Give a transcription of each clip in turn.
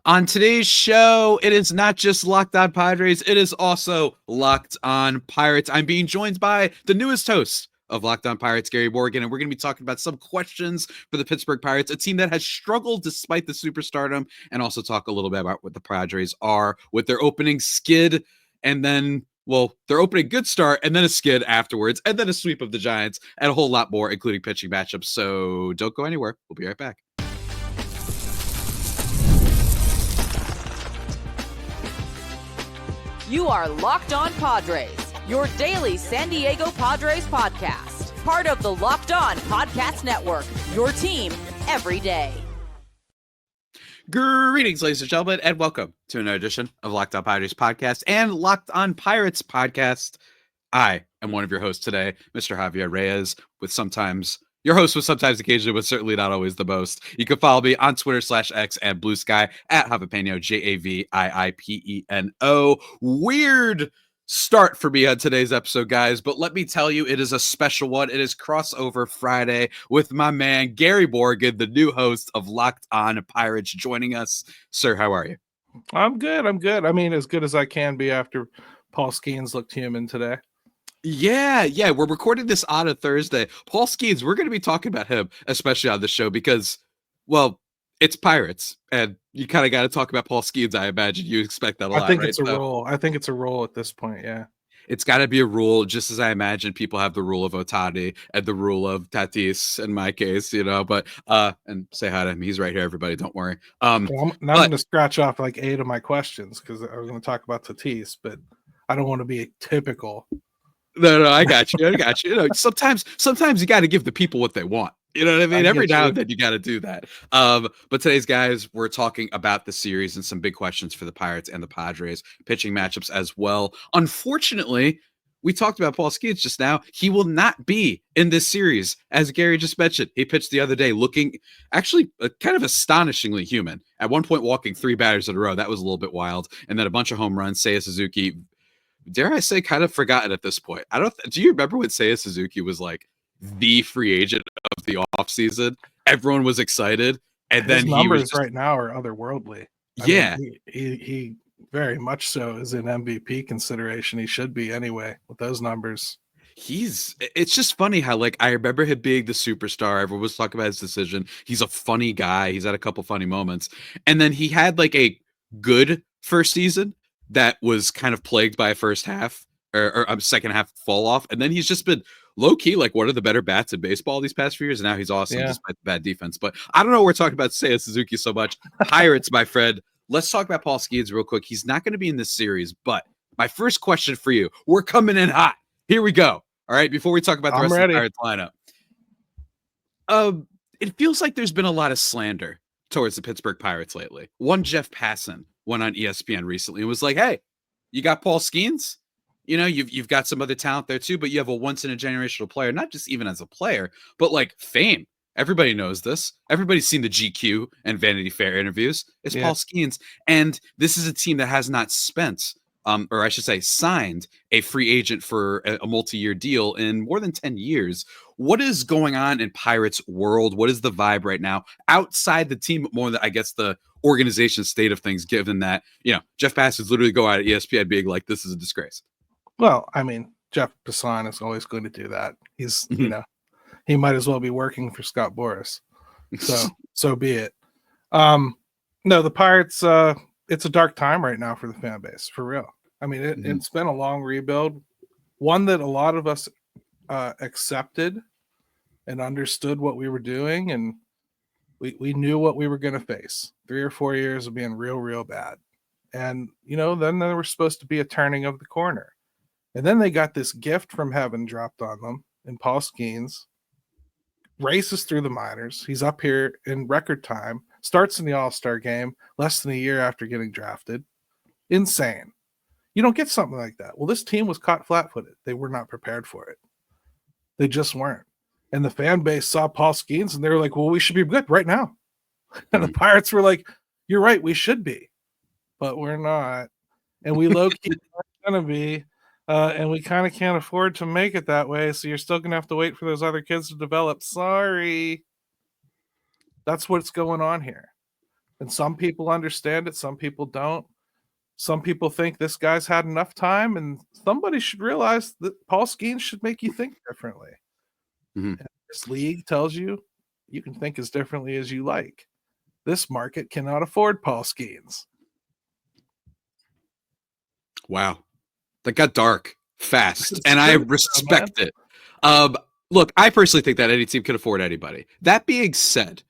On today's show, it is not just Locked On Padres, it is also Locked On Pirates. I'm being joined by the newest host of Locked On Pirates, Gary Morgan, and we're going to be talking about some questions for the Pittsburgh Pirates, a team that has struggled despite the superstardom, and also talk a little bit about what the Padres are with their opening skid, and then, well, their opening good start, and then a skid afterwards, and then a sweep of the Giants, and a whole lot more, including pitching matchups. So don't go anywhere. We'll be right back. You are Locked On Padres, your daily San Diego Padres podcast. Part of the Locked On Podcast Network, your team every day. Greetings, ladies and gentlemen, and welcome to another edition of Locked On Padres podcast and Locked On Pirates podcast. I am one of your hosts today, Mr. Javier Reyes, with sometimes your host with sometimes occasionally, but certainly not always the most. You can follow me on Twitter/X and Blue Sky at Javipeno, Javiipeno. Weird start for me on today's episode, guys, but let me tell you, it is a special one. It is Crossover Friday with my man, Gary Morgan, the new host of Locked On Pirates, joining us. Sir, how are you? I'm good. I mean, as good as I can be after Paul Skenes looked human today. Yeah. We're recording this on a Thursday. Paul Skenes, we're going to be talking about him, especially on the show, because, well, it's Pirates, and you kind of got to talk about Paul Skenes. I imagine you expect that a lot. I think right? it's a rule. I think it's a rule at this point. Yeah. It's got to be a rule, just as I imagine people have the rule of Otani and the rule of Tatis in my case, but and say hi to him. He's right here, everybody. Don't worry. I'm going to scratch off like 8 of my questions because I was going to talk about Tatis, but I don't want to be typical. No, I got you. Sometimes you got to give the people what they want. You know what I mean? Every now and then you got to do that. But today's, guys, we're talking about the series and some big questions for the Pirates and the Padres, pitching matchups as well. Unfortunately, we talked about Paul Skenes just now. He will not be in this series. As Gary just mentioned, he pitched the other day looking actually kind of astonishingly human. At one point, walking 3 batters in a row. That was a little bit wild. And then a bunch of home runs. Seiya Suzuki, dare I say, kind of forgotten at this point. Do you remember when Seiya Suzuki was like the free agent of the offseason? Everyone was excited, and his then numbers right now are otherworldly. I mean, he very much so is in MVP consideration. He should be anyway with those numbers. It's just funny how, like, I remember him being the superstar. Everyone was talking about his decision. He's a funny guy. He's had a couple funny moments, and then he had like a good first season that was kind of plagued by a first half or a second half fall off. And then he's just been low key, like one of the better bats in baseball these past few years. And now he's awesome despite the bad defense. But I don't know. We're talking about Seiya Suzuki so much. Pirates, my friend. Let's talk about Paul Skenes real quick. He's not going to be in this series, but my first question for you, we're coming in hot. Here we go. All right. Before we talk about the rest of the Pirates lineup. It feels like there's been a lot of slander towards the Pittsburgh Pirates lately. One Jeff Passan went on ESPN recently and was like, hey, you got Paul Skenes? You've got some other talent there too, but you have a once in a generational player, not just even as a player, but like fame. Everybody knows this. Everybody's seen the GQ and Vanity Fair interviews. It's Paul Skenes. And this is a team that has not spent, or I should say signed a free agent for a multi-year deal in more than 10 years. What is going on in Pirates world? What is the vibe right now outside the team, but more than, I guess, the organization state of things, given that, Jeff Passan's literally go out at ESPN being like, this is a disgrace. Well, I mean, Jeff Passan is always going to do that. He's, he might as well be working for Scott Boras. So be it. No, the Pirates, it's a dark time right now for the fan base, for real. I mean, it's been a long rebuild, one that a lot of us accepted and understood what we were doing, and we knew what we were going to face. 3 or 4 years of being real bad. And, then there was supposed to be a turning of the corner. And then they got this gift from heaven dropped on them in Paul Skenes, races through the minors. He's up here in record time, starts in the All-Star game less than a year after getting drafted. Insane. You don't get something like that. Well, this team was caught flat-footed. They were not prepared for it. They just weren't. And the fan base saw Paul Skenes, and they were like, well, we should be good right now. And the Pirates were like, you're right, we should be. But we're not. And we low-key are going to be. And we kind of can't afford to make it that way. So you're still going to have to wait for those other kids to develop. Sorry. That's what's going on here. And some people understand it, some people don't. Some people think this guy's had enough time, and somebody should realize that Paul Skenes should make you think differently. Mhm. This league tells you you can think as differently as you like. This market cannot afford Paul Skenes. Wow. That got dark fast, It's and I true, respect it. Look, I personally think that any team can afford anybody. That being said,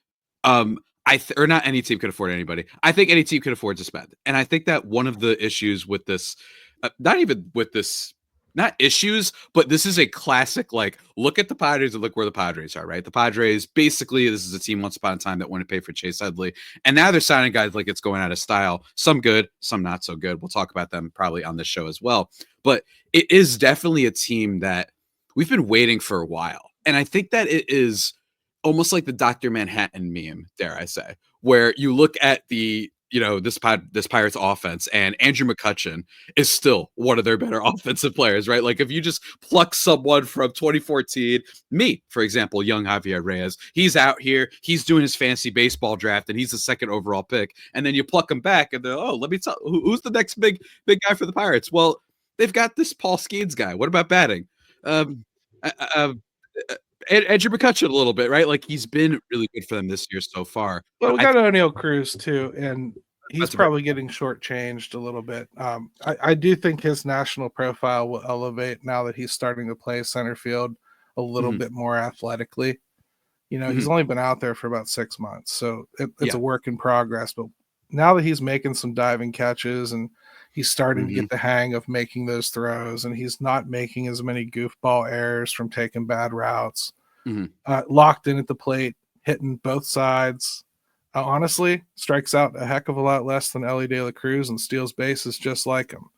or not any team can afford anybody. I think any team can afford to spend, and I think that one of the issues with this, not even with this, not issues, but this is a classic. Like, look at the Padres and look where the Padres are. Right, the Padres basically, this is a team once upon a time that wanted to pay for Chase Headley, and now they're signing guys like it's going out of style. Some good, some not so good. We'll talk about them probably on this show as well. But it is definitely a team that we've been waiting for a while. And I think that it is almost like the Dr. Manhattan meme, dare I say, where you look at this Pirates offense, and Andrew McCutchen is still one of their better offensive players, right? Like, if you just pluck someone from 2014, me, for example, young Javier Reyes, he's out here, he's doing his fancy baseball draft, and he's the second overall pick. And then you pluck him back, and let me tell who's the next big guy for the Pirates? Well, they've got this Paul Skenes guy. What about batting? Um, uh, uh, Andrew McCutchen a little bit, right? Like, he's been really good for them this year so far. Well, But we I got think O'Neal Cruz too, and he's that's a very probably getting shortchanged a little bit. I do think his national profile will elevate now that he's starting to play center field a little Mhm, bit more athletically. He's mhm. only been out there for about 6 months, so it's Yeah. a work in progress. But now that he's making some diving catches and he's starting to Mhm, get the hang of making those throws, and he's not making as many goofball errors from taking bad routes, mhm. locked in at the plate, hitting both sides. Honestly, strikes out a heck of a lot less than Ellie De La Cruz and steals bases just like him.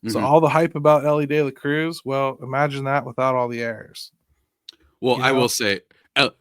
So Mhm. all the hype about Ellie De La Cruz, well, imagine that without all the errors. Well, You I know, will say,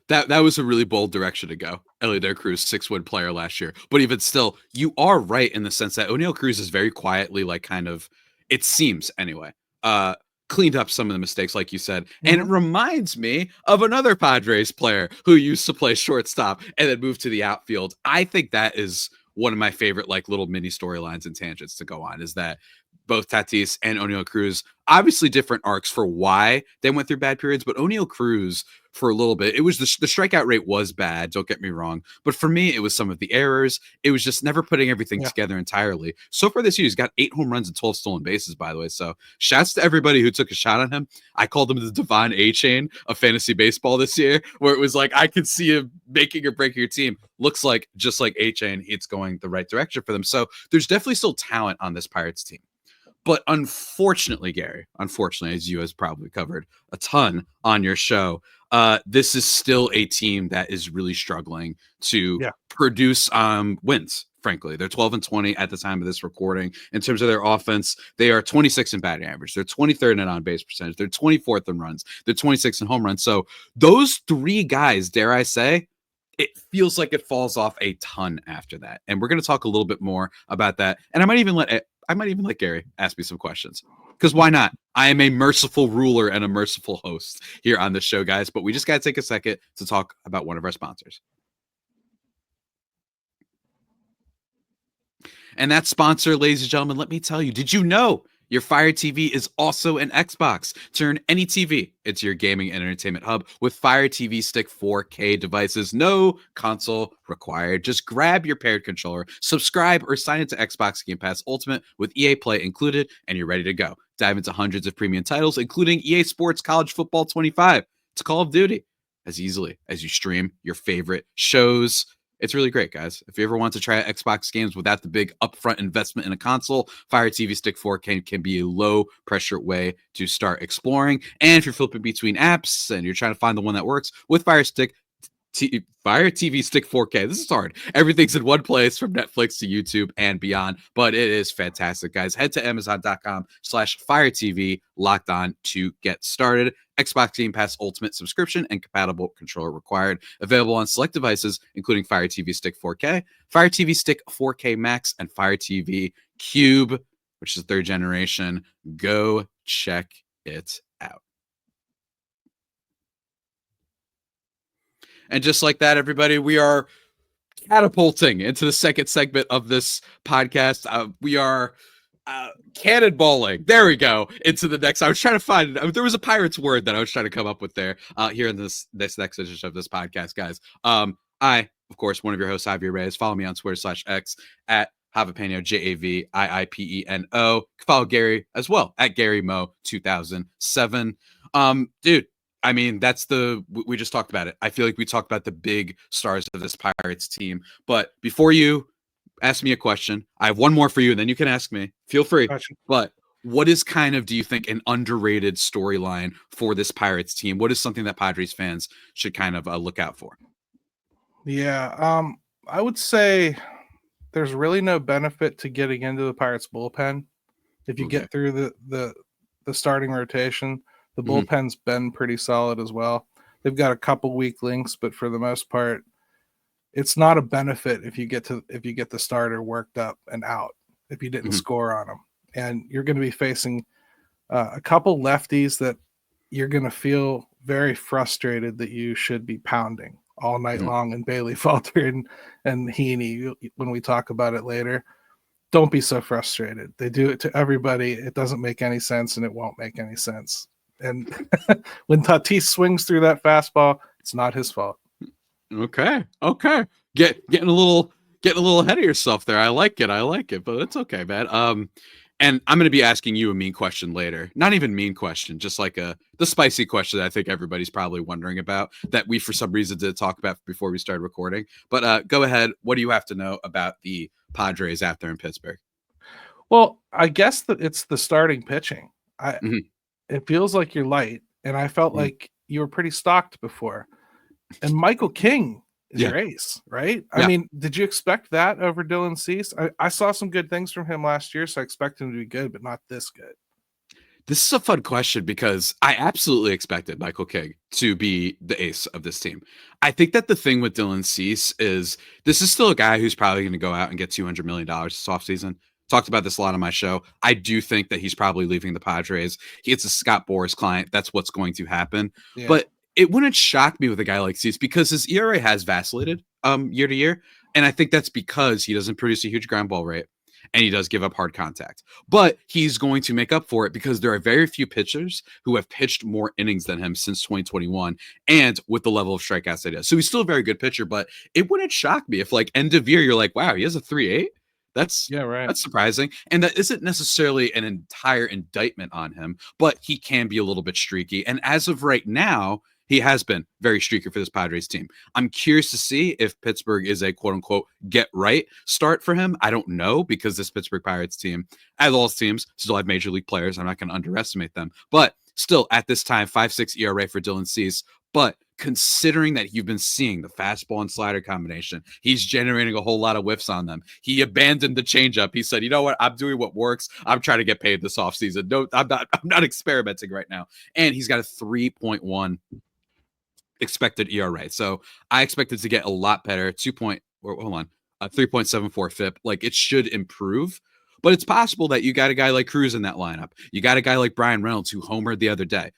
that was a really bold direction to go. Elliot Cruz, 6-win player last year. But even still, you are right in the sense that O'Neal Cruz is very quietly, like, kind of, it seems anyway, uh, cleaned up some of the mistakes, like you said. And it Mhm. reminds me of another Padres player who used to play shortstop and then moved to the outfield. I think that is one of my favorite, like, little mini storylines and tangents to go on, is that both Tatis and O'Neal Cruz, obviously different arcs for why they went through bad periods, but O'Neal Cruz, for a little bit, it was the strikeout rate was bad, don't get me wrong, but for me it was some of the errors. It was just never putting everything Yeah. together entirely. So far this year, he's got 8 home runs and 12 stolen bases, by the way. So shouts to everybody who took a shot on him. I called him the Divine A Chain of fantasy baseball this year, where it was like, I could see him making or breaking your team. Looks like, just like A Chain, it's going the right direction for them. So there's definitely still talent on this Pirates team. But unfortunately, Gary, unfortunately, as you has probably covered a ton on your show, this is still a team that is really struggling to Yeah. produce wins. Frankly, they're 12-20 at the time of this recording. In terms of their offense, they are 26 in batting average. They're 23rd in on base percentage. They're 24th in runs. They're 26th in home runs. So those three guys, dare I say, it feels like it falls off a ton after that. And we're going to talk a little bit more about that. And I might even let Gary ask me some questions, because why not? I am a merciful ruler and a merciful host here on the show, guys. But we just got to take a second to talk about one of our sponsors. And that sponsor, ladies and gentlemen, let me tell you, did you know your Fire TV is also an Xbox? Turn any TV into your gaming and entertainment hub with Fire TV Stick 4K devices. No console required. Just grab your paired controller, subscribe, or sign into Xbox Game Pass Ultimate with EA Play included, and you're ready to go. Dive into hundreds of premium titles, including EA Sports College Football 25 to Call of Duty, as easily as you stream your favorite shows. It's really great, guys. If you ever want to try out Xbox games without the big upfront investment in a console, Fire TV Stick 4K can be a low pressure way to start exploring. And if you're flipping between apps and you're trying to find the one that works with Fire TV Stick 4K. This is hard. Everything's in one place, from Netflix to YouTube and beyond, but it is fantastic, guys. Head to Amazon.com/Fire TV locked on to get started. Xbox Game Pass Ultimate subscription and compatible controller required. Available on select devices, including Fire TV Stick 4K, Fire TV Stick 4K Max, and Fire TV Cube, which is third generation. Go check it out. And just like that, everybody, we are catapulting into the second segment of this podcast. We are cannonballing. There we go. Into the next. I was trying to find. There was a Pirates word that I was trying to come up with there. Here in this next edition of this podcast, guys. I, of course, one of your hosts, Javier Reyes. Follow me on Twitter/X at Javapeno, JAVIIPENO. Follow Gary as well at GaryMo2007. Dude, I mean, we just talked about it. I feel like we talked about the big stars of this Pirates team. But before you ask me a question, I have one more for you, and then you can ask me. Feel free. Gotcha. But what is kind of, do you think, an underrated storyline for this Pirates team? What is something that Padres fans should kind of look out for? Yeah, I would say there's really no benefit to getting into the Pirates bullpen if you get through the starting rotation. The bullpen's been pretty solid as well. They've got a couple weak links, but for the most part, it's not a benefit if you get the starter worked up and out if you didn't score on them. And you're going to be facing a couple lefties that you're going to feel very frustrated that you should be pounding all night long. And Bailey Falter and Heaney, when we talk about it later, don't be so frustrated. They do it to everybody. It doesn't make any sense, and it won't make any sense. And when Tatis swings through that fastball, it's not his fault. Okay. Getting a little ahead of yourself there. I like it, but it's okay, man. And I'm going to be asking you a mean question later. Not even mean question, just like the spicy question that I think everybody's probably wondering about that we, for some reason, did talk about before we started recording. But go ahead. What do you have to know about the Padres out there in Pittsburgh? Well, I guess that it's the starting pitching. It feels like you're light, and I felt like you were pretty stocked before. And Michael King is your ace, right? I mean, did you expect that over Dylan Cease? I saw some good things from him last year, so I expect him to be good, but not this good. This is a fun question because I absolutely expected Michael King to be the ace of this team. I think that the thing with Dylan Cease is this is still a guy who's probably going to go out and get $200 million this offseason. Talked about this a lot on my show. I do think that he's probably leaving the Padres. It's a Scott Boras client. That's what's going to happen. Yeah. But it wouldn't shock me with a guy like Cease because his ERA has vacillated year to year. And I think that's because he doesn't produce a huge ground ball rate and he does give up hard contact. But he's going to make up for it because there are very few pitchers who have pitched more innings than him since 2021 and with the level of strikeouts that he does. So he's still a very good pitcher, but it wouldn't shock me if like end of year, you're like, wow, he has a 3.8. That's surprising. And that isn't necessarily an entire indictment on him, but he can be a little bit streaky. And as of right now, he has been very streaky for this Padres team. I'm curious to see if Pittsburgh is a quote unquote get right start for him. I don't know because this Pittsburgh Pirates team, as all teams, still have major league players. I'm not going to underestimate them, but still at this time, 5.6 ERA for Dylan Cease. But considering that you've been seeing the fastball and slider combination, he's generating a whole lot of whiffs on them. He abandoned the changeup. He said, you know what? I'm doing what works. I'm trying to get paid this offseason. No, I'm not experimenting right now. And he's got a 3.1 expected ERA. So I expect it to get a lot better. 3.74 FIP. Like it should improve. But it's possible that you got a guy like Cruz in that lineup. You got a guy like Brian Reynolds who homered the other day,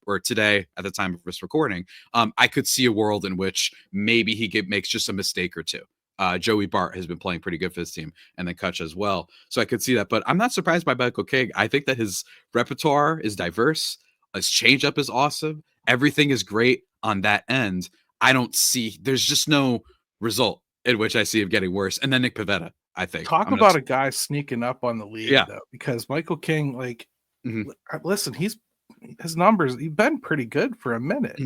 or today at the time of this recording. I could see a world in which maybe he makes just a mistake or two. Joey Bart has been playing pretty good for his team, and then Kutch as well. So I could see that. But I'm not surprised by Michael King. I think that his repertoire is diverse. His changeup is awesome. Everything is great on that end. There's just no result in which I see him getting worse. And then Nick Pivetta. I think. Talk about a guy sneaking up on the league, though, because Michael King, listen, his numbers, he's been pretty good for a minute.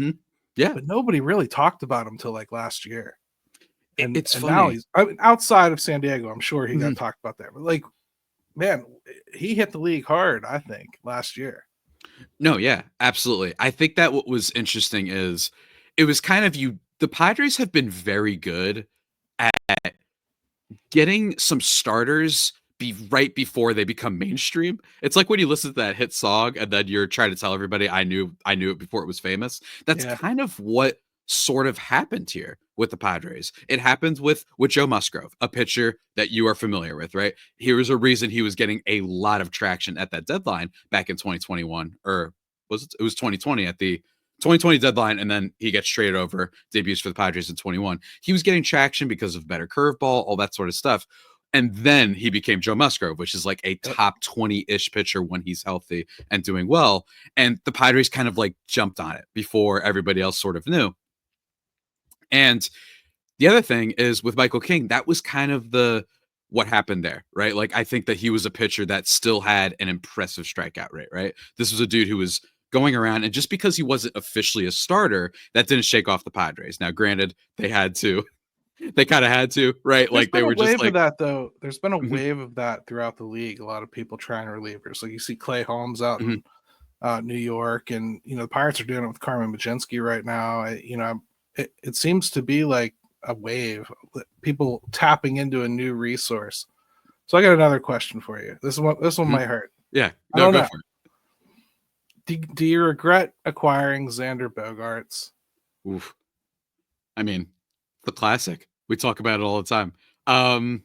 Yeah. But nobody really talked about him till like last year. And it's funny. Now outside of San Diego, I'm sure he got talked about there. But like, man, he hit the league hard, I think, last year. No, yeah, absolutely. I think that what was interesting is it was kind of the Padres have been very good at getting some starters right before they become mainstream. It's like when you listen to that hit song and then you're trying to tell everybody I knew it before it was famous. That's kind of what sort of happened here with the Padres. It happened with Joe Musgrove, a pitcher that you are familiar with, right? Here was a reason he was getting a lot of traction at that deadline back in 2021, or it was 2020 at the 2020 deadline, and then he gets traded over, debuts for the Padres in 21. He was getting traction because of better curveball, all that sort of stuff. And then he became Joe Musgrove, which is like a top 20-ish pitcher when he's healthy and doing well. And the Padres kind of like jumped on it before everybody else sort of knew. And the other thing is with Michael King, that was kind of what happened there, right? Like, I think that he was a pitcher that still had an impressive strikeout rate, right? This was a dude who was going around, and just because he wasn't officially a starter, that didn't shake off the Padres. Now, granted, they kind of had to, right? There's like, they were just like, of that though. There's been a wave of that throughout the league. A lot of people trying relievers. Like you see Clay Holmes out in New York, and the Pirates are doing it with Carmen Mlodzinski right now. It seems to be like a wave, people tapping into a new resource. So I got another question for you. This one might hurt. Yeah, no, go for it. Do you regret acquiring Xander Bogaerts? Oof. I mean, the classic. We talk about it all the time. Oh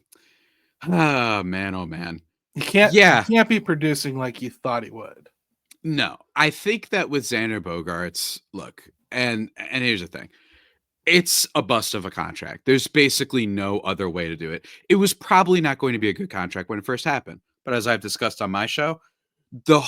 man. You can't be producing like you thought he would. No, I think that with Xander Bogaerts, look, and here's the thing. It's a bust of a contract. There's basically no other way to do it. It was probably not going to be a good contract when it first happened. But as I've discussed on my show, the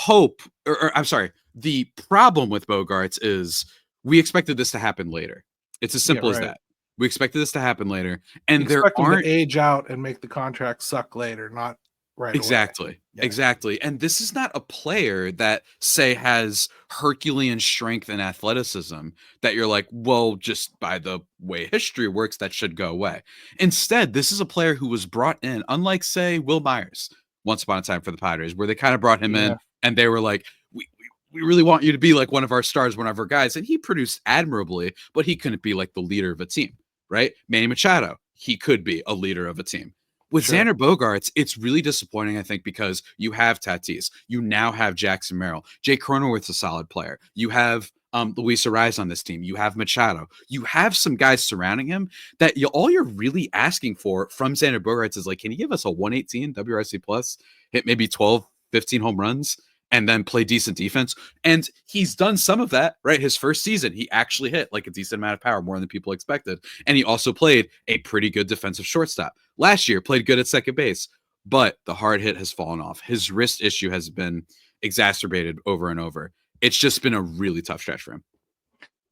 problem with Bogaerts is we expected this to happen later. It's as simple as that. We expected this to happen later. And there aren't to age out and make the contract suck later, not right away. Exactly. And this is not a player that, say, has Herculean strength and athleticism that you're like, well, just by the way history works, that should go away. Instead, this is a player who was brought in, unlike, say, Will Myers once upon a time for the Padres, where they kind of brought him in and they were like, we really want you to be like one of our stars, one of our guys. And he produced admirably, but he couldn't be like the leader of a team, right? Manny Machado, he could be a leader of a team. With Xander Bogaerts, it's really disappointing, I think, because you have Tatis. You now have Jackson Merrill. Jay Cronenworth's a solid player. You have Luis Ariz on this team. You have Machado. You have some guys surrounding him that all you're really asking for from Xander Bogaerts is like, can you give us a 118 WRC plus, hit maybe 12, 15 home runs, and then play decent defense? And he's done some of that, right? His first season, he actually hit like a decent amount of power, more than people expected. And he also played a pretty good defensive shortstop. Last year, played good at second base, but the hard hit has fallen off. His wrist issue has been exacerbated over and over. It's just been a really tough stretch for him.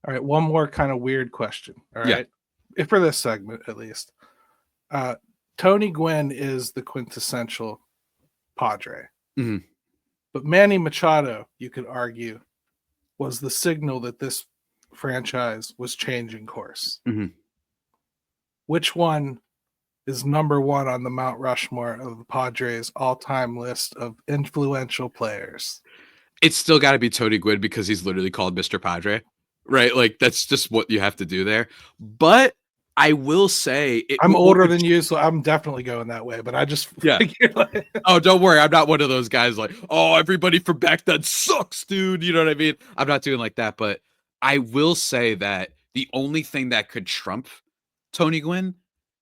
All right, one more kind of weird question. All right, if for this segment at least. Tony Gwynn is the quintessential Padre. Mm-hmm. But Manny Machado, you could argue, was the signal that this franchise was changing course. Mm-hmm. Which one is number one on the Mount Rushmore of the Padres' all-time list of influential players? It's still got to be Tony Gwynn because he's literally called Mr. Padre, right? Like, that's just what you have to do there. But I will say, I'm older than you, so I'm definitely going that way. But I just oh, don't worry, I'm not one of those guys like, oh, everybody from back then sucks, dude. You know what I mean? I'm not doing like that. But I will say that the only thing that could trump Tony Gwynn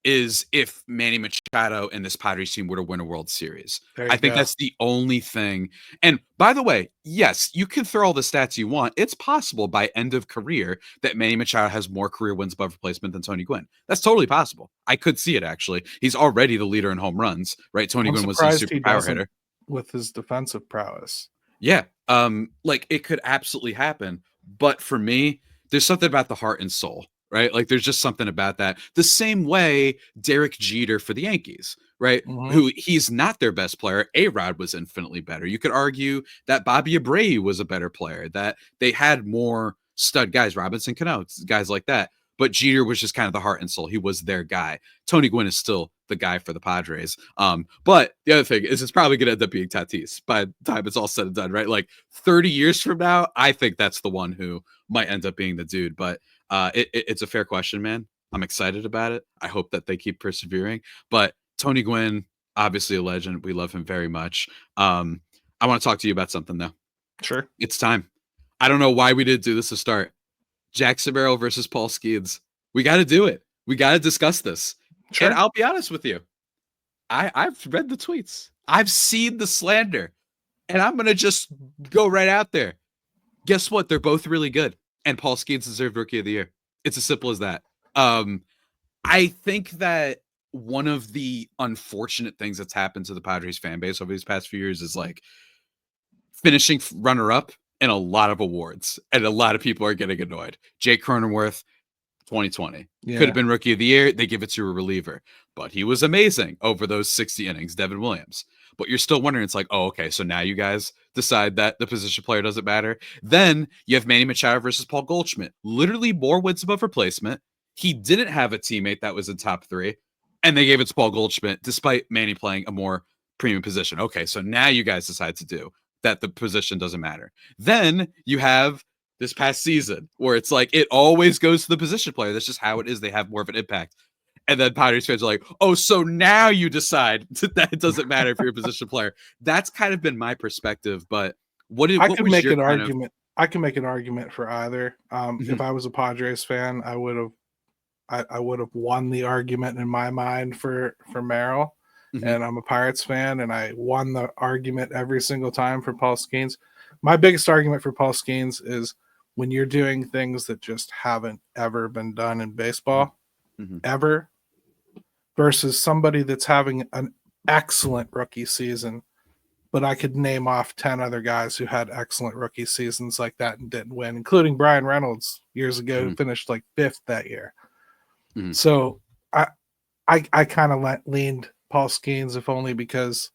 is if Manny Machado and this Padres team were to win a World Series. I think that's the only thing. And by the way, yes, you can throw all the stats you want. It's possible by end of career that Manny Machado has more career wins above replacement than Tony Gwynn. That's totally possible. I could see it, actually. He's already the leader in home runs, right? Tony Gwynn was a super power hitter. With his defensive prowess. Yeah. Like, it could absolutely happen. But for me, there's something about the heart and soul. Right? Like, there's just something about that. The same way Derek Jeter for the Yankees, right? Mm-hmm. Who he's not their best player. A-Rod was infinitely better. You could argue that Bobby Abreu was a better player, that they had more stud guys, Robinson Cano, guys like that. But Jeter was just kind of the heart and soul. He was their guy. Tony Gwynn is still the guy for the Padres. But the other thing is it's probably going to end up being Tatis by the time it's all said and done, right? Like 30 years from now, I think that's the one who might end up being the dude. But it's a fair question, man. I'm excited about it. I hope that they keep persevering. But Tony Gwynn, obviously a legend. We love him very much. I want to talk to you about something, though. Sure. It's time. I don't know why we didn't do this to start. Jackson Merrill versus Paul Skenes. We got to do it. We got to discuss this. Sure. And I'll be honest with you. I've read the tweets. I've seen the slander. And I'm going to just go right out there. Guess what? They're both really good. and Paul Skenes deserved Rookie of the Year. It's as simple as that. I think that one of the unfortunate things that's happened to the Padres fan base over these past few years is like finishing runner-up in a lot of awards, and a lot of people are getting annoyed. Jake Cronenworth, 2020. Could have been Rookie of the Year. They give it to a reliever, but he was amazing over those 60 innings. Devin Williams. But you're still wondering, it's like, oh, okay, so now you guys decide that the position player doesn't matter. Then you have Manny Machado versus Paul Goldschmidt. Literally more wins above replacement. He didn't have a teammate that was in top 3, and they gave it to Paul Goldschmidt despite Manny playing a more premium position. Okay, so now you guys decide to do that. The position doesn't matter. Then you have this past season where it's like it always goes to the position player. That's just how it is. They have more of an impact. And then Padres fans are like, oh, so now you decide that it doesn't matter if you're a position player. That's kind of been my perspective. But I can make an argument. I can make an argument for either. If I was a Padres fan, I would have won the argument in my mind for Merrill. And I'm a Pirates fan, and I won the argument every single time for Paul Skenes. My biggest argument for Paul Skenes is when you're doing things that just haven't ever been done in baseball, ever, versus somebody that's having an excellent rookie season. But I could name off 10 other guys who had excellent rookie seasons like that and didn't win, including Brian Reynolds years ago, who finished like 5th that year. So I kind of leaned Paul Skenes, if only because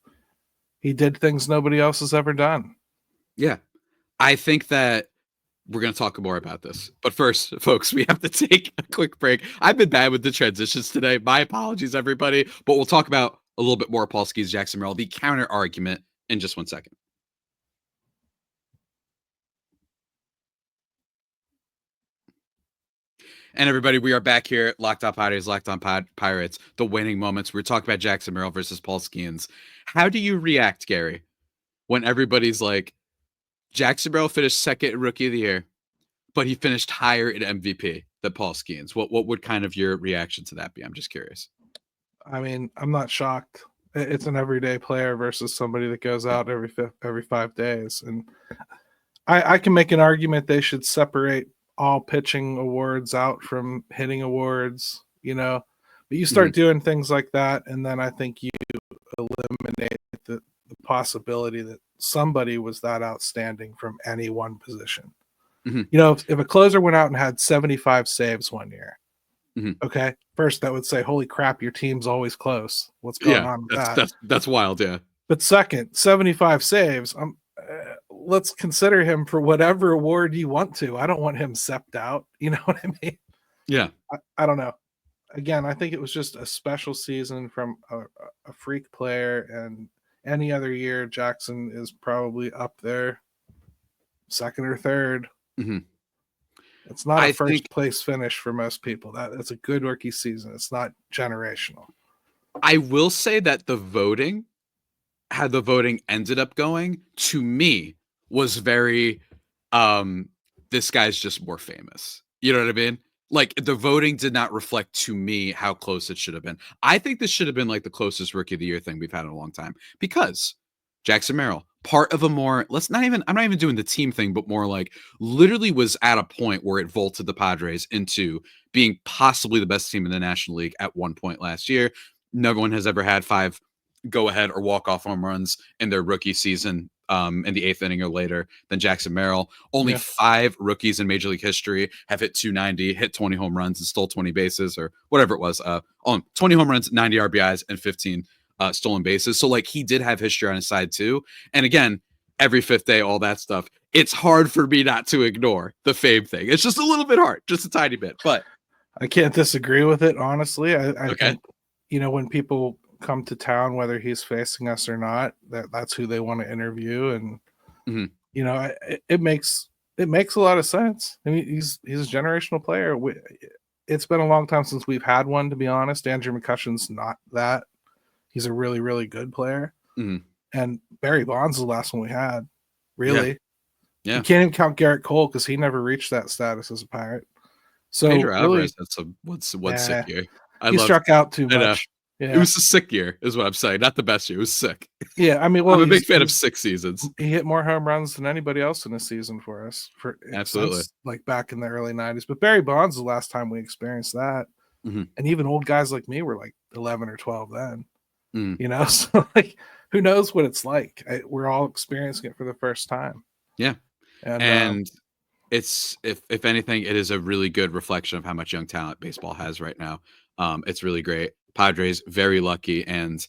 he did things nobody else has ever done. Yeah. I think that we're going to talk more about this. But first, folks, we have to take a quick break. I've been bad with the transitions today. My apologies, everybody. But we'll talk about a little bit more Paul Skenes, Jackson Merrill, the counter argument in just 1 second. And everybody, we are back here at Locked On Padres, Locked On Pirates, the winning moments. We're talking about Jackson Merrill versus Paul Skenes. How do you react, Gary, when everybody's like, Jackson Merrill finished second in Rookie of the Year, but he finished higher in MVP than Paul Skenes? What would kind of your reaction to that be? I'm just curious. I mean, I'm not shocked. It's an everyday player versus somebody that goes out every 5 days. And I can make an argument they should separate all pitching awards out from hitting awards, but you start doing things like that, and then I think you eliminate the possibility that somebody was that outstanding from any one position. If a closer went out and had 75 saves one year, okay, first that would say, holy crap, your team's always close. What's going on with that? That's wild, yeah. But second, 75 saves, let's consider him for whatever award you want to. I don't want him sepped out. You know what I mean? Yeah. I don't know. Again, I think it was just a special season from a freak player, and any other year, Jackson is probably up there, second or third. It's not a first place finish for most people. That's a good rookie season. It's not generational. I will say that how the voting ended up going, to me, was very, this guy's just more famous. You know what I mean? Like, the voting did not reflect to me how close it should have been. I think this should have been like the closest Rookie of the Year thing we've had in a long time, because Jackson Merrill, part of a more, I'm not even doing the team thing, but more like literally was at a point where it vaulted the Padres into being possibly the best team in the National League at one point last year. No one has ever had 5 go-ahead or walk-off home runs in their rookie season in the 8th inning or later than Jackson Merrill. Only 5 rookies in Major League history have hit 290, hit 20 home runs, and stole 20 bases, or whatever it was. 20 home runs, 90 RBIs, and 15 stolen bases. So, like, he did have history on his side, too. And again, every 5th day, all that stuff. It's hard for me not to ignore the fame thing. It's just a little bit hard, just a tiny bit. But I can't disagree with it, honestly. I think, when people come to town, whether he's facing us or not, that's who they want to interview, and it makes a lot of sense. I mean, he's a generational player. It's been a long time since we've had one, to be honest. Andrew McCutcheon's not that. He's a really, really good player, and Barry Bonds is the last one we had. Really, you can't even count Garrett Cole because he never reached that status as a Pirate. So Pedro really, Alvarez, that's one sick year. He struck out too much. Yeah. It was a sick year, is what I'm saying. Not the best year. It was sick. Yeah, I mean, well, I'm a big fan of 6 seasons. He hit more home runs than anybody else in a season for us Absolutely. since like back in the early 90s. But Barry Bonds the last time we experienced that. Mm-hmm. And even old guys like me were like 11 or 12 then. Mm. You know, so like who knows what it's like? We're all experiencing it for the first time. Yeah. And it's if anything, it is a really good reflection of how much young talent baseball has right now. It's really great. Padres very lucky. And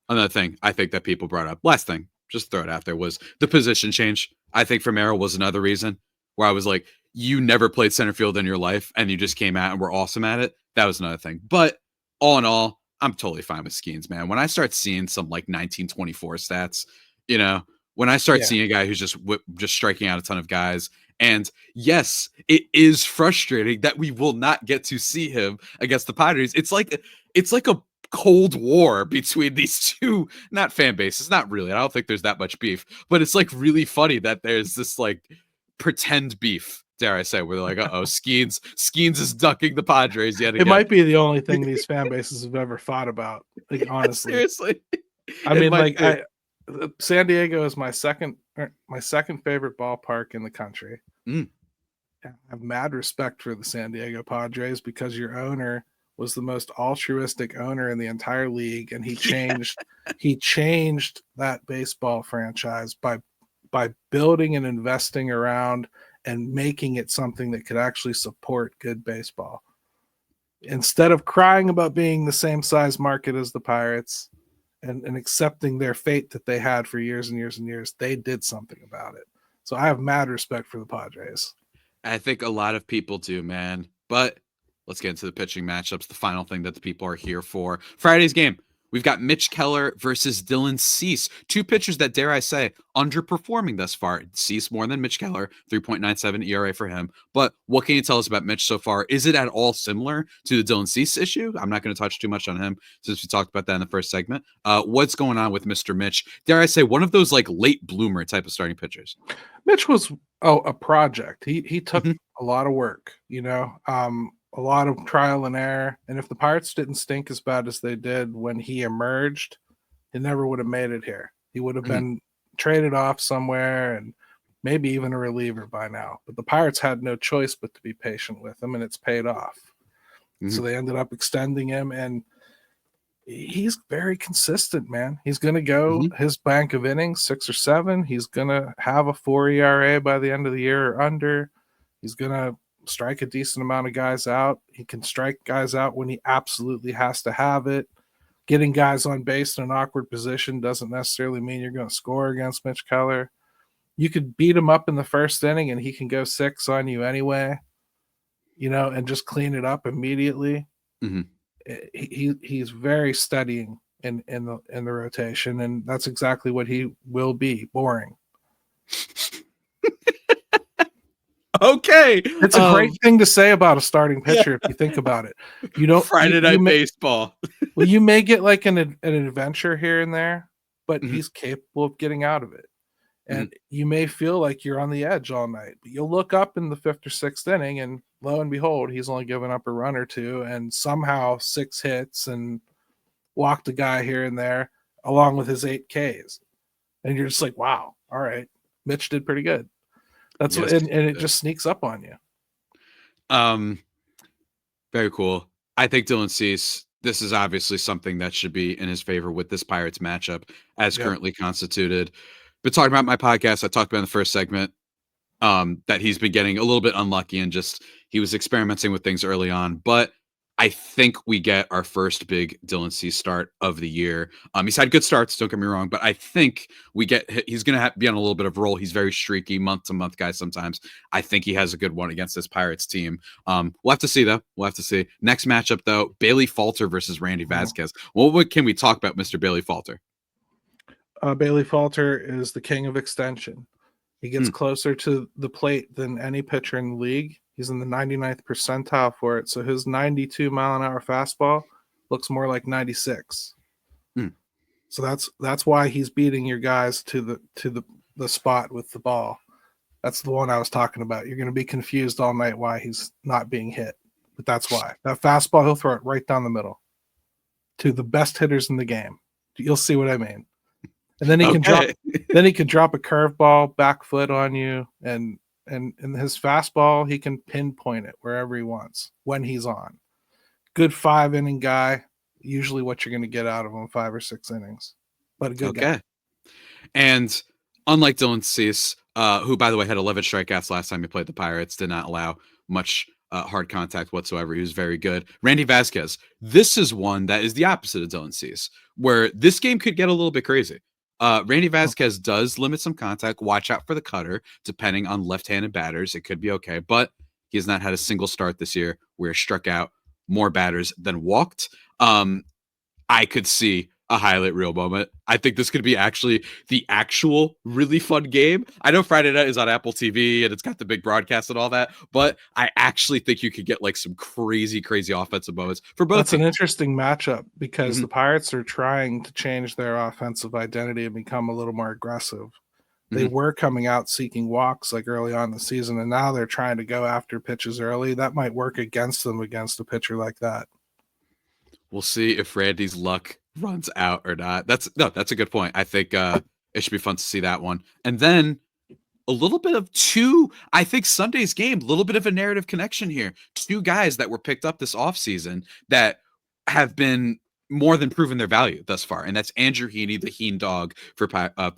another thing I think that people brought up, last thing, just throw it out there, was the position change. I think for Merrill was another reason where I was like, you never played center field in your life and you just came out and were awesome at it. That was another thing. But all in all, I'm totally fine with Skenes, man. When I start seeing some like 1924 stats, you know, when I start seeing a guy who's just striking out a ton of guys, and yes, it is frustrating that we will not get to see him against the Padres. It's like a cold war between these two, not fan bases, not really. I don't think there's that much beef, but it's like really funny that there's this like pretend beef, dare I say, where they're like, Skenes is ducking the Padres yet again. It might be the only thing these fan bases have ever thought about. Like, honestly, seriously. I mean, like, San Diego is my second favorite ballpark in the country. Mm. I have mad respect for the San Diego Padres because your owner was the most altruistic owner in the entire league, and he changed that baseball franchise by building and investing around and making it something that could actually support good baseball. Instead of crying about being the same size market as the Pirates and accepting their fate that they had for years and years and years, they did something about it. So I have mad respect for the Padres. I think a lot of people do, man. But let's get into the pitching matchups, the final thing that the people are here for. Friday's game. We've got Mitch Keller versus Dylan Cease. Two pitchers that, dare I say, underperforming thus far. Cease more than Mitch Keller, 3.97 ERA for him. But what can you tell us about Mitch so far? Is it at all similar to the Dylan Cease issue? I'm not going to touch too much on him since we talked about that in the first segment. What's going on with Mr. Mitch? Dare I say, one of those like late bloomer type of starting pitchers. Mitch was a project. He took a lot of work, you know. A lot of trial and error. And if the Pirates didn't stink as bad as they did when he emerged, he never would have made it here. He would have been traded off somewhere and maybe even a reliever by now. But the Pirates had no choice but to be patient with him, and it's paid off. So they ended up extending him, and he's very consistent, man. He's going to go his bank of innings, 6 or 7. He's going to have a 4 ERA by the end of the year or under. He's going to strike a decent amount of guys out. He can strike guys out when he absolutely has to have it. Getting guys on base in an awkward position doesn't necessarily mean you're going to score against Mitch Keller. You could beat him up in the first inning and he can go 6 on you anyway, you know, and just clean it up immediately. He's very steadying in the rotation, and that's exactly what he will be. Boring. Okay, it's a great thing to say about a starting pitcher if you think about it. You don't Friday night baseball. Well, you may get like an adventure here and there, but he's capable of getting out of it. And you may feel like you're on the edge all night, but you'll look up in the 5th or 6th inning, and lo and behold, he's only given up a run or 2, and somehow 6 hits and walked a guy here and there, along with his 8 Ks. And you're just like, wow, all right, Mitch did pretty good. That's what, and it just sneaks up on you. Very cool. I think Dylan Cease, this is obviously something that should be in his favor with this Pirates matchup as currently constituted. But talking about my podcast, I talked about in the first segment that he's been getting a little bit unlucky and just he was experimenting with things early on. But I think we get our first big Dylan Cease start of the year. He's had good starts, don't get me wrong, but I think he's going to be on a little bit of a roll. He's very streaky, month-to-month guy sometimes. I think he has a good one against this Pirates team. We'll have to see, though. We'll have to see. Next matchup, though, Bailey Falter versus Randy Vasquez. What can we talk about Mr. Bailey Falter? Bailey Falter is the king of extension. He gets closer to the plate than any pitcher in the league. He's in the 99th percentile for it. So his 92-mile-an-hour fastball looks more like 96. So that's why he's beating your guys to the spot with the ball. That's the one I was talking about. You're going to be confused all night why he's not being hit. But that's why. That fastball, he'll throw it right down the middle. to the best hitters in the game. You'll see what I mean. And then he can drop a curveball back foot on you, and his fastball, he can pinpoint it wherever he wants when he's on. Good 5-inning guy. Usually what you're going to get out of him, 5 or 6 innings. But a good guy. And unlike Dylan Cease, who, by the way, had 11 strikeouts last time he played the Pirates, did not allow much hard contact whatsoever. He was very good. Randy Vasquez, this is one that is the opposite of Dylan Cease, where this game could get a little bit crazy. Randy Vasquez does limit some contact. Watch out for the cutter, depending on left-handed batters. It could be okay, but he has not had a single start this year where he struck out more batters than walked. I could see a highlight reel moment. I think this could be actually the actual really fun game. I know Friday night is on Apple TV and it's got the big broadcast and all that, but I actually think you could get like some crazy offensive moments for both. That's an interesting matchup because the Pirates are trying to change their offensive identity and become a little more aggressive. They were coming out seeking walks like early on in the season, and now they're trying to go after pitches early. That might work against them against a pitcher like that. We'll see if Randy's luck runs out or not. That's a good point. I think it should be fun to see that one. And then a little bit of I think Sunday's game, a little bit of a narrative connection here. 2 guys that were picked up this offseason that have been more than proven their value thus far. And that's Andrew Heaney, the Heen dog for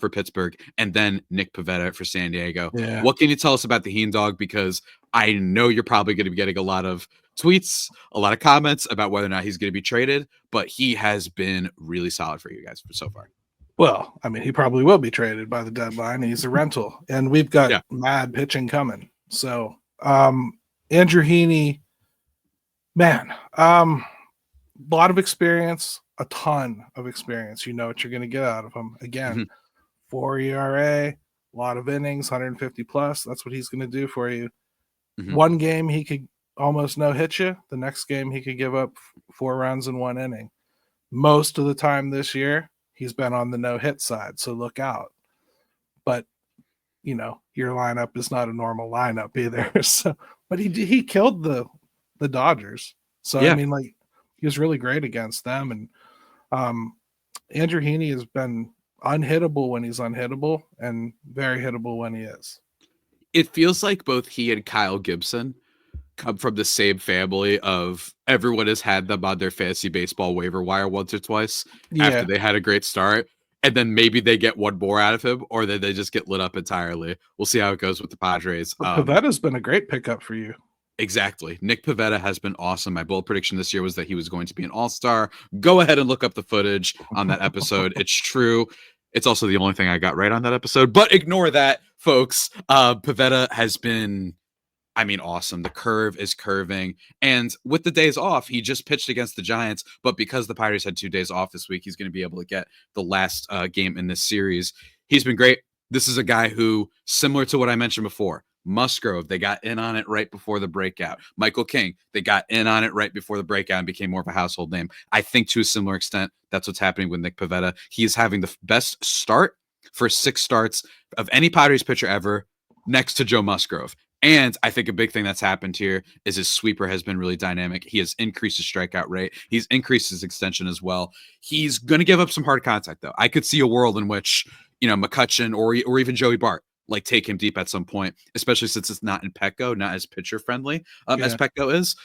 Pittsburgh, and then Nick Pivetta for San Diego. Yeah. What can you tell us about the Heen dog? Because I know you're probably going to be getting a lot of tweets, a lot of comments about whether or not he's going to be traded, but he has been really solid for you guys so far. Well, I mean, he probably will be traded by the deadline. He's a rental, and we've got mad pitching coming. So, Andrew Heaney, man, a lot of experience, a ton of experience. You know what you're going to get out of him. Again, 4 ERA, a lot of innings, 150 plus. That's what he's going to do for you. One game he could almost no hit you. The next game he could give up 4 runs in 1 inning. Most of the time this year, he's been on the no hit side, so look out. But you know, your lineup is not a normal lineup either. So, but he killed the Dodgers. So I mean, like, he was really great against them. And Andrew Heaney has been unhittable when he's unhittable and very hittable when he is. It feels like both he and Kyle Gibson come from the same family of everyone has had them on their fantasy baseball waiver wire once or twice after they had a great start. And then maybe they get one more out of him, or then they just get lit up entirely. We'll see how it goes with the Padres. Pavetta's been a great pickup for you. Exactly. Nick Pivetta has been awesome. My bold prediction this year was that he was going to be an all-star. Go ahead and look up the footage on that episode. It's true. It's also the only thing I got right on that episode, but ignore that, folks. Pivetta has been, I mean, awesome. The curve is curving. And with the days off, he just pitched against the Giants. But because the Pirates had 2 days off this week, he's going to be able to get the last game in this series. He's been great. This is a guy who, similar to what I mentioned before, Musgrove, they got in on it right before the breakout. Michael King, they got in on it right before the breakout and became more of a household name. I think to a similar extent, that's what's happening with Nick Pivetta. He is having the best start for 6 starts of any Padres pitcher ever, next to Joe Musgrove. And I think a big thing that's happened here is his sweeper has been really dynamic. He has increased his strikeout rate. He's increased his extension as well. He's going to give up some hard contact, though. I could see a world in which, you know, McCutchen or even Joey Bart, like, take him deep at some point, especially since it's not in Petco, not as pitcher friendly as Petco is.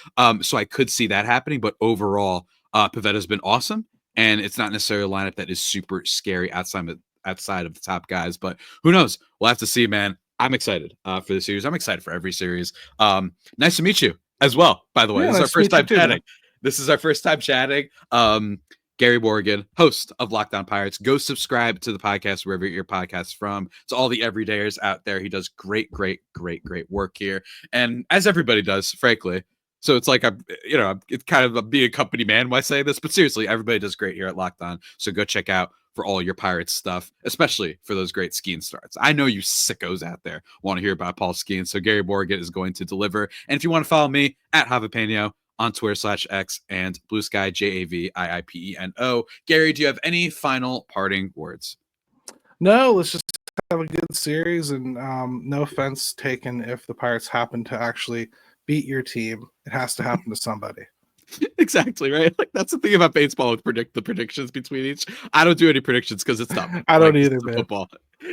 So I could see that happening. But overall, Pavetta's been awesome. And it's not necessarily a lineup that is super scary outside of the top guys. But who knows? We'll have to see, man. I'm excited for the series. I'm excited for every series. Nice to meet you as well, by the way. This is our first time chatting. This is our first time chatting. Gary Morgan, host of Locked On Pirates. Go subscribe to the podcast wherever your podcast's from. It's all the everydayers out there. He does great work here. And as everybody does, frankly. So it's like, it's kind of a being a company man when I say this, but seriously, everybody does great here at Locked On. So go check out for all your Pirates stuff, especially for those great Skenes starts. I know you sickos out there want to hear about Paul Skenes, so Gary Morgan is going to deliver. And if you want to follow me at Javapeno on Twitter/X and Blue Sky, JAVIIPENO. Gary, do you have any final parting words? No, let's just have a good series, and no offense taken if the Pirates happen to actually beat your team. It has to happen to somebody. Exactly, right? Like that's the thing about baseball with the predictions between each. I don't do any predictions because it's dumb. I don't Like, either, this is man. football.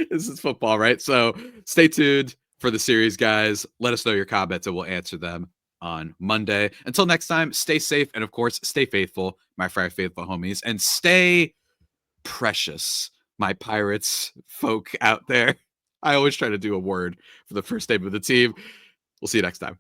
This is football, right? So stay tuned for the series, guys. Let us know your comments and we'll answer them on Monday. Until next time, stay safe and of course, stay faithful, my Fry Faithful homies, and stay precious, my Pirates folk out there. I always try to do a word for the first name of the team. We'll see you next time.